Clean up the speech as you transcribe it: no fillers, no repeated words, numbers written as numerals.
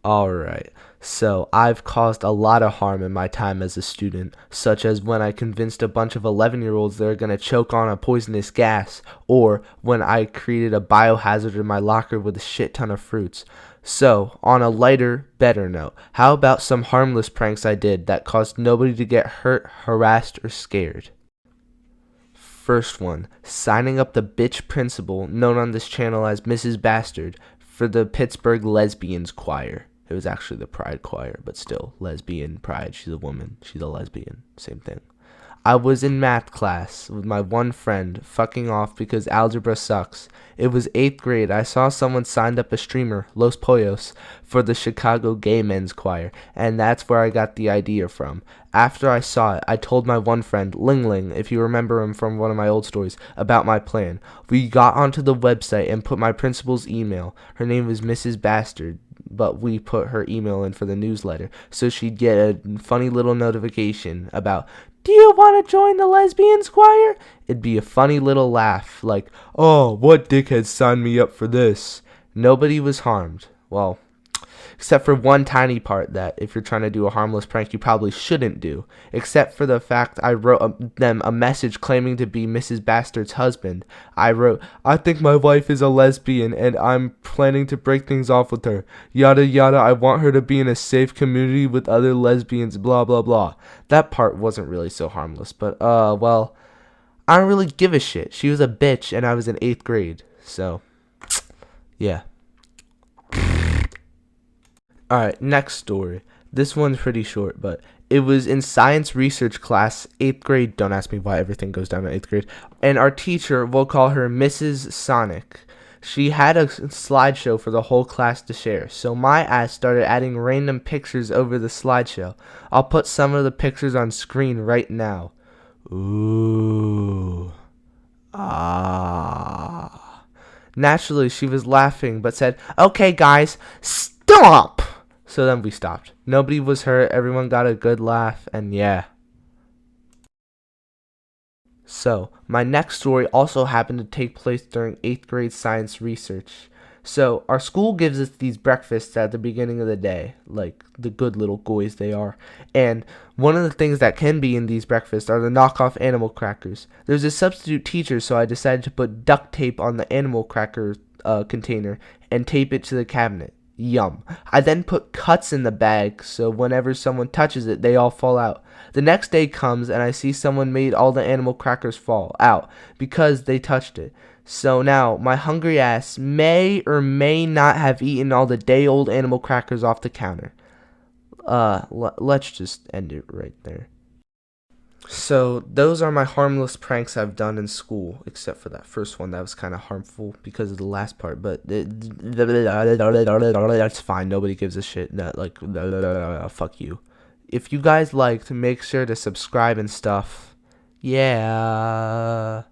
Alright, so I've caused a lot of harm in my time as a student, such as when I convinced a bunch of 11-year-olds they're gonna choke on a poisonous gas, or when I created a biohazard in my locker with a shit ton of fruits. So, on a lighter, better note, how about some harmless pranks I did that caused nobody to get hurt, harassed, or scared? First one, signing up the bitch principal, known on this channel as Mrs. Bastard, for the Pittsburgh Lesbians Choir. It was actually the Pride Choir, but still, lesbian, pride, she's a woman, she's a lesbian, same thing. I was in math class with my one friend, fucking off because algebra sucks. It was 8th grade. I saw someone signed up a streamer, Los Pollos, for the Chicago Gay Men's Choir, and that's where I got the idea from. After I saw it, I told my one friend, Ling Ling, if you remember him from one of my old stories, about my plan. We got onto the website and put my principal's email. Her name was Mrs. Bastard, but we put her email in for the newsletter, so she'd get a funny little notification about, do you want to join the lesbians choir? It'd be a funny little laugh, like, oh, what dickhead signed me up for this? Nobody was harmed. Well, except for one tiny part that, if you're trying to do a harmless prank, you probably shouldn't do. Except for the fact I wrote them a message claiming to be Mrs. Bastard's husband. I wrote, I think my wife is a lesbian and I'm planning to break things off with her. Yada yada, I want her to be in a safe community with other lesbians, blah blah blah. That part wasn't really so harmless, but well, I don't really give a shit. She was a bitch and I was in 8th grade. So, yeah. Alright, next story. This one's pretty short, but it was in science research class, 8th grade. Don't ask me why everything goes down in 8th grade. And our teacher, we'll call her Mrs. Sonic. She had a slideshow for the whole class to share, so my ass started adding random pictures over the slideshow. I'll put some of the pictures on screen right now. Ooh. Ah. Naturally, she was laughing, but said, okay, guys, stop! So then we stopped. Nobody was hurt. Everyone got a good laugh. And yeah. So, my next story also happened to take place during 8th grade science research. So, our school gives us these breakfasts at the beginning of the day, like the good little goys they are. And one of the things that can be in these breakfasts are the knockoff animal crackers. There's a substitute teacher, so I decided to put duct tape on the animal cracker container and tape it to the cabinet. Yum. I then put cuts in the bag so whenever someone touches it, they all fall out. The next day comes and I see someone made all the animal crackers fall out because they touched it. So now my hungry ass may or may not have eaten all the day-old animal crackers off the counter. Let's just end it right there. So those are my harmless pranks I've done in school, except for that first one that was kind of harmful because of the last part. But that's fine. Nobody gives a shit. That like fuck you. If you guys liked, make sure to subscribe and stuff. Yeah.